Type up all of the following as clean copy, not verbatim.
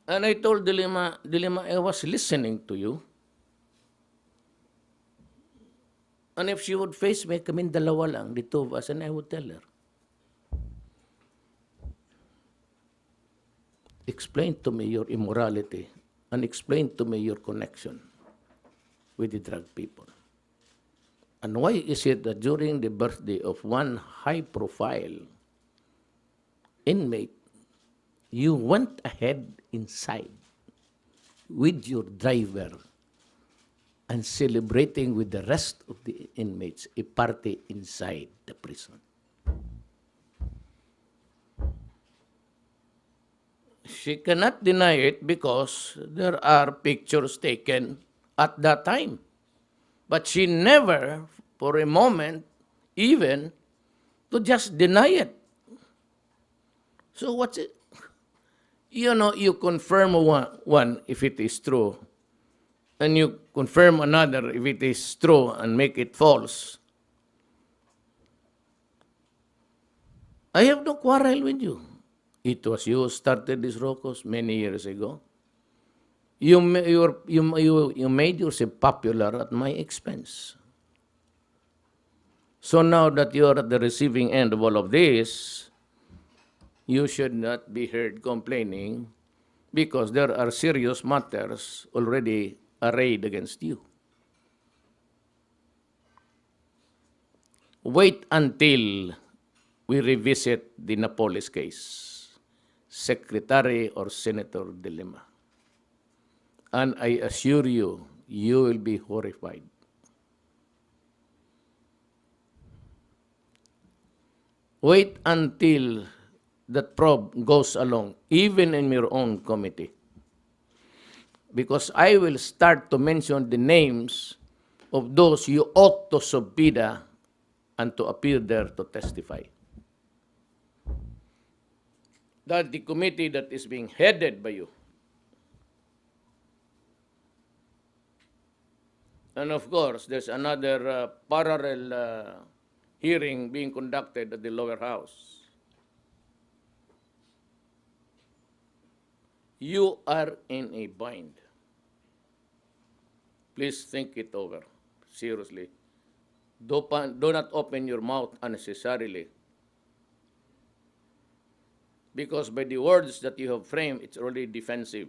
And I told Dilima, I was listening to you. And if she would face me, kaming dalawa lang, the two of us, and I would tell her, explain to me your immorality and explain to me your connection with the drug people. And why is it that during the birthday of one high-profile inmate, you went ahead inside with your driver and celebrating with the rest of the inmates a party inside the prison? She cannot deny it because there are pictures taken at that time. But she never, for a moment, even to just deny it. So what's it? You confirm one if it is true, and you confirm another if it is true and make it false. I have no quarrel with you. It was you who started this ruckus many years ago. You made yourself popular at my expense. So now that you are at the receiving end of all of this, you should not be heard complaining because there are serious matters already arrayed against you. Wait until we revisit the Napoles case, Secretary or Senator De Lima. And I assure you, you will be horrified. Wait until that probe goes along, even in your own committee. Because I will start to mention the names of those you ought to subpoena and to appear there to testify. That the committee that is being headed by you. And of course, there's another parallel hearing being conducted at the lower house. You are in a bind. Please think it over, seriously. Do not open your mouth unnecessarily. Because by the words that you have framed, it's already defensive.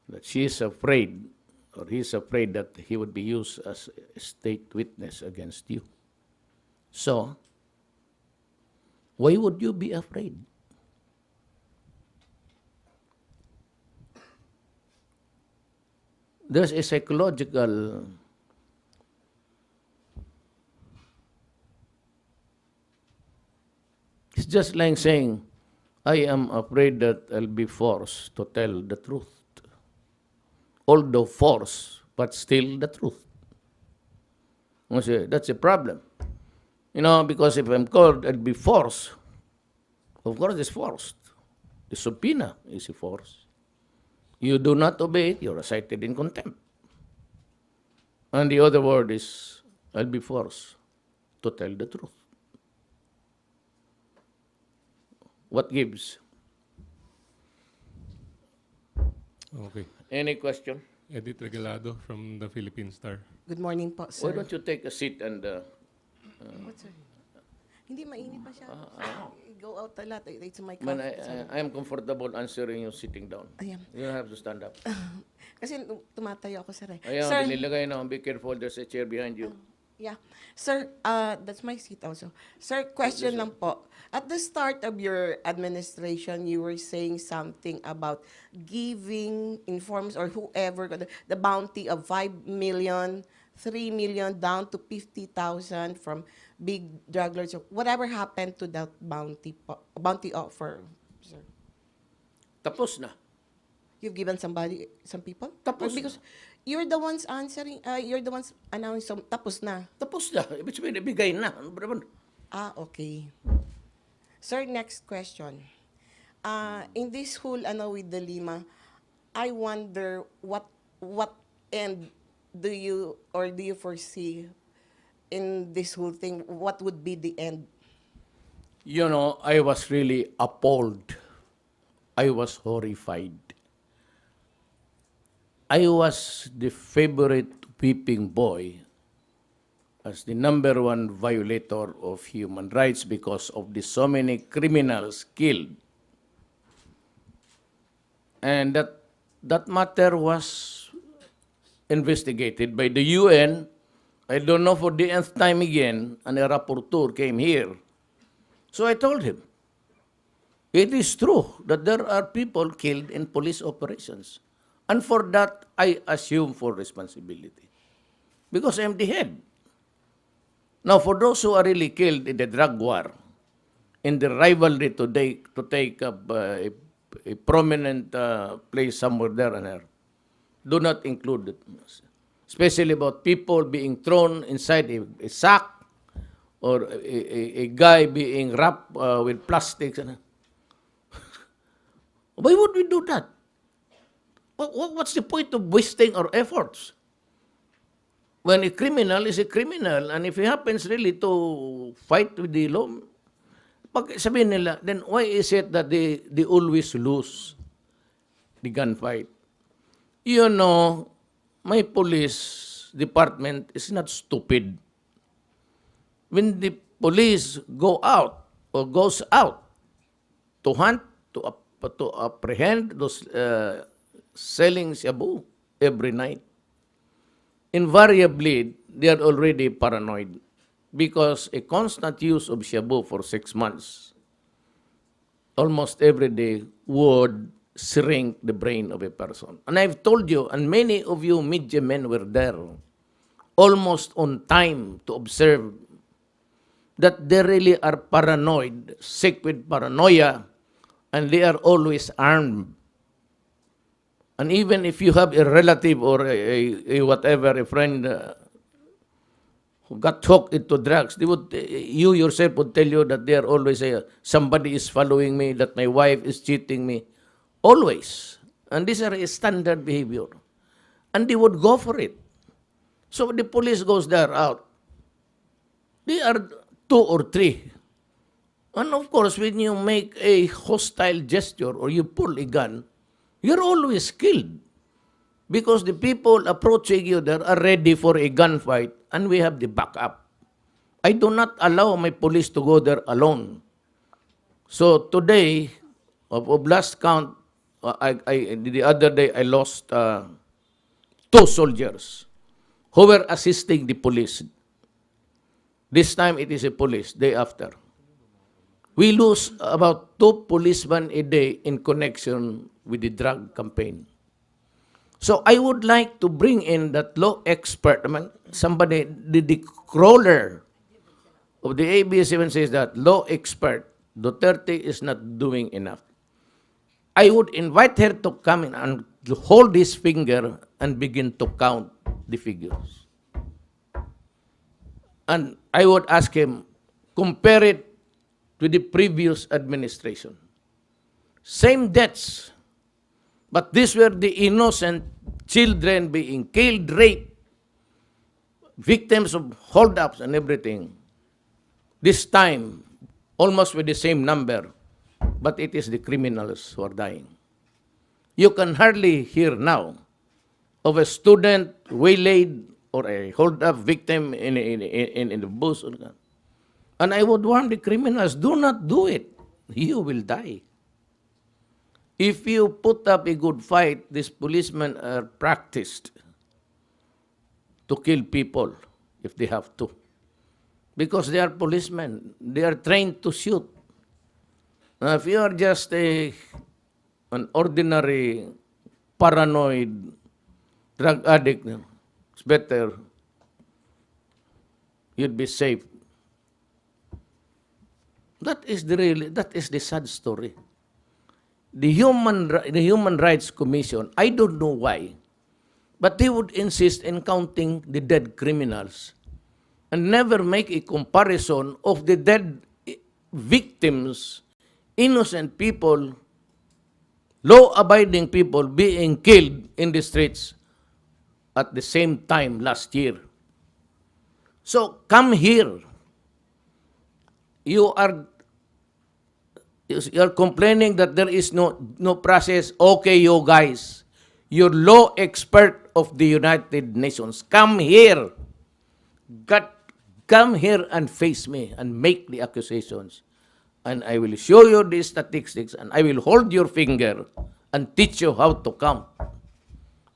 That she is afraid, or he is afraid that he would be used as a state witness against you. So, why would you be afraid? There's a psychological it's just like saying, I am afraid that I'll be forced to tell the truth. Although forced, but still the truth. That's a problem. Because if I'm called, I'll be forced. Of course, it's forced. The subpoena is a force. You do not obey it, you're cited in contempt. And the other word is, I'll be forced to tell the truth. What gives? Okay. Any question? Edith Regalado from the Philippine Star. Good morning po, sir. Why don't you take a seat and... What, sir? Hindi, mainit pa siya. Go out a lot. It's my Man, cough. I am comfortable answering you sitting down. Ayan. You don't have to stand up. Kasi tumatayo ako, sir. Ayan, Sir, binilagay na. Be careful, there's a chair behind you. yeah. Sir, that's my seat also. Sir, question lang po. At the start of your administration, you were saying something about giving informs or whoever the bounty of 5 million, 3 million down to 50,000 from big drug lords. Whatever happened to that bounty offer, sir? Tapos na. You've given some people? Tapos Or because you're the ones answering, you're the ones announcing, tapos na. Tapos na. Ibig sabihin, ibigay na. Ano ba naman? Okay. Sir, next question. In this whole with the Lima, I wonder what end do you foresee in this whole thing? What would be the end? I was really appalled I was horrified. I was the favorite weeping boy as the number one violator of human rights because of the so many criminals killed. And that matter was investigated by the UN. I don't know for the nth time again, and a rapporteur came here. So I told him, it is true that there are people killed in police operations. And for that, I assume for responsibility. Because I'm the head. Now, for those who are really killed in the drug war, in the rivalry to take up a prominent place somewhere there and there, do not include it. Especially about people being thrown inside a sack or a guy being wrapped with plastics. Why would we do that? What's the point of wasting our efforts? When a criminal is a criminal, and if he happens really to fight with the law, pag sabihin nila, then why is it that they always lose the gunfight? You know, my police department is not stupid. When the police go out or goes out to hunt, to apprehend those selling shabu every night, invariably, they are already paranoid because a constant use of shabu for 6 months, almost every day, would shrink the brain of a person. And I've told you, and many of you media men were there, almost on time to observe that they really are paranoid, sick with paranoia, and they are always armed. And even if you have a relative or a whatever, a friend who got hooked into drugs, you yourself would tell you that they are always somebody is following me, that my wife is cheating me, always. And these are a standard behavior, and they would go for it. So the police goes there out. They are 2 or 3, and of course, when you make a hostile gesture or you pull a gun, you're always killed because the people approaching you there are ready for a gunfight, and we have the backup. I do not allow my police to go there alone. So today, of last count, the other day I lost 2 soldiers who were assisting the police. This time it is a police, day after. We lose about 2 policemen a day in connection with the drug campaign. So I would like to bring in that law expert, somebody, the crawler of the ABS-7 says that law expert, Duterte is not doing enough. I would invite her to come in and to hold his finger and begin to count the figures. And I would ask him, compare it to the previous administration. Same deaths, but these were the innocent children being killed, raped, victims of holdups and everything. This time, almost with the same number, but it is the criminals who are dying. You can hardly hear now of a student waylaid or a hold-up victim in the bus. And I would warn the criminals, do not do it. You will die. If you put up a good fight, these policemen are practiced to kill people if they have to. Because they are policemen. They are trained to shoot. Now, if you are just an ordinary, paranoid drug addict, it's better you'd be safe. That is the sad story. The Human Rights Commission, I don't know why, but they would insist in counting the dead criminals and never make a comparison of the dead victims, innocent people, law-abiding people being killed in the streets at the same time last year. So come here. You are you're complaining that there is no process. Okay, you guys, your law expert of the United Nations, come here. God, come here and face me and make the accusations. And I will show you the statistics and I will hold your finger and teach you how to count.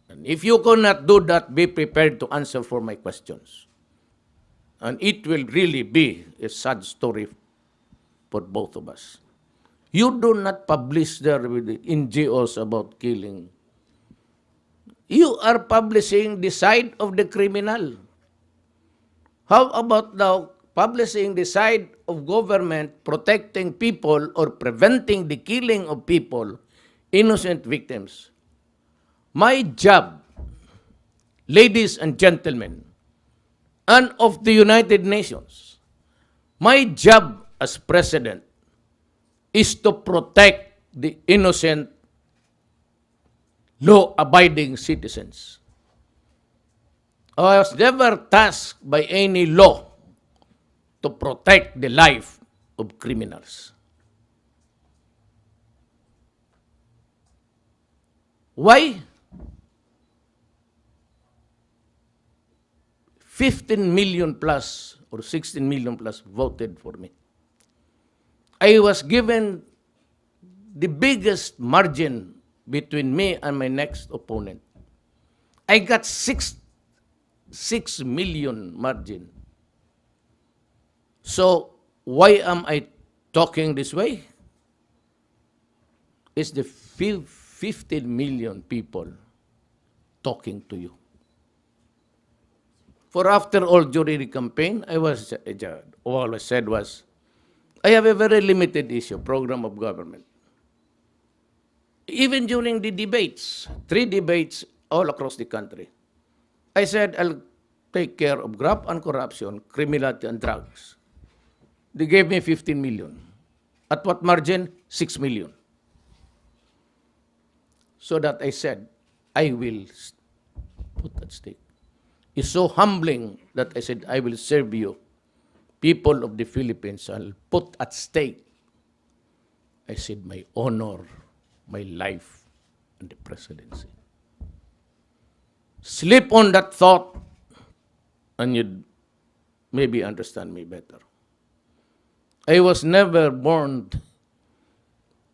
And if you cannot do that, be prepared to answer for my questions. And it will really be a sad story for both of us. You do not publish there with the NGOs about killing. You are publishing the side of the criminal. How about now publishing the side of government protecting people or preventing the killing of people, innocent victims? My job, ladies and gentlemen, and of the United Nations, my job as president is to protect the innocent, law-abiding citizens. I was never tasked by any law to protect the life of criminals. Why? 15 million plus or 16 million plus voted for me. I was given the biggest margin between me and my next opponent. I got 6 million margin. So why am I talking this way? It's the 15 million people talking to you. For after all during the campaign, all I said was, I have a very limited issue, program of government. Even during the debates, 3 debates all across the country, I said I'll take care of graft and corruption, criminality and drugs. They gave me 15 million. At what margin? 6 million. So that I said, I will put at stake. It's so humbling that I said, I will serve you. People of the Philippines, I'll put at stake. I said, my honor, my life, and the presidency. Sleep on that thought, and you'd maybe understand me better. I was never born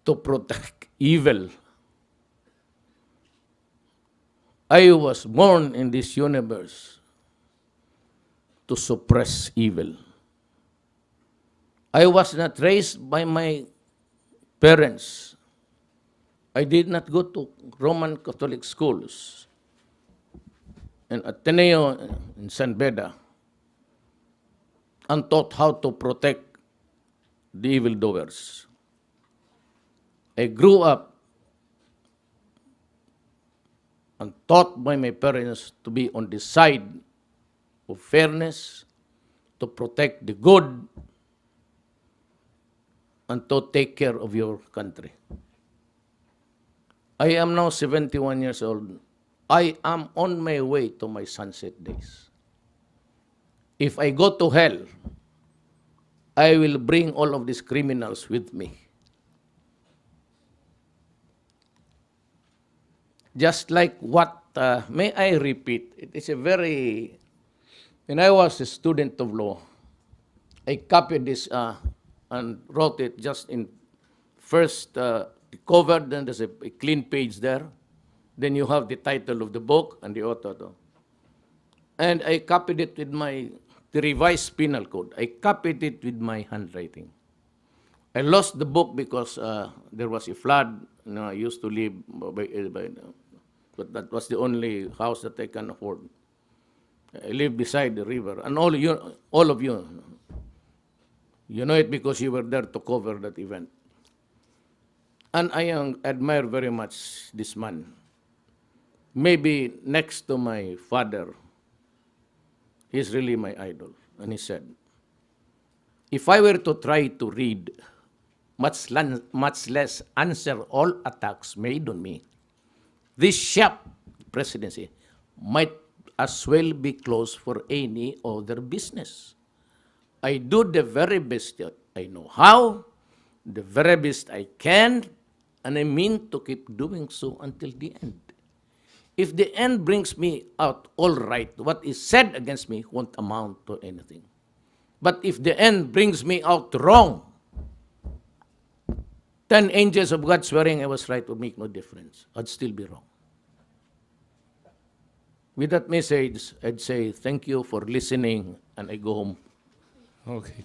to protect evil. I was born in this universe to suppress evil. I was not raised by my parents. I did not go to Roman Catholic schools and Ateneo in San Beda and taught how to protect the evildoers. I grew up and taught by my parents to be on the side of fairness, to protect the good, and to take care of your country. I am now 71 years old. I am on my way to my sunset days. If I go to hell, I will bring all of these criminals with me. Just like what, may I repeat, it is a very, when I was a student of law, I copied this and wrote it just in first cover, then there's a clean page there. Then you have the title of the book and the author. And I copied it with the revised penal code. I copied it with my handwriting. I lost the book because there was a flood. I used to live but that was the only house that I can afford. I live beside the river. And all of you, you know it because you were there to cover that event. And I admire very much this man. Maybe next to my father, he's really my idol. And he said, if I were to try to read, much less answer all attacks made on me, this sharp presidency might as well be closed for any other business. I do the very best that I know how, the very best I can, and I mean to keep doing so until the end. If the end brings me out all right, what is said against me won't amount to anything. But if the end brings me out wrong, 10 angels of God swearing I was right would make no difference. I'd still be wrong. With that message, I'd say thank you for listening, and I go home. Okay.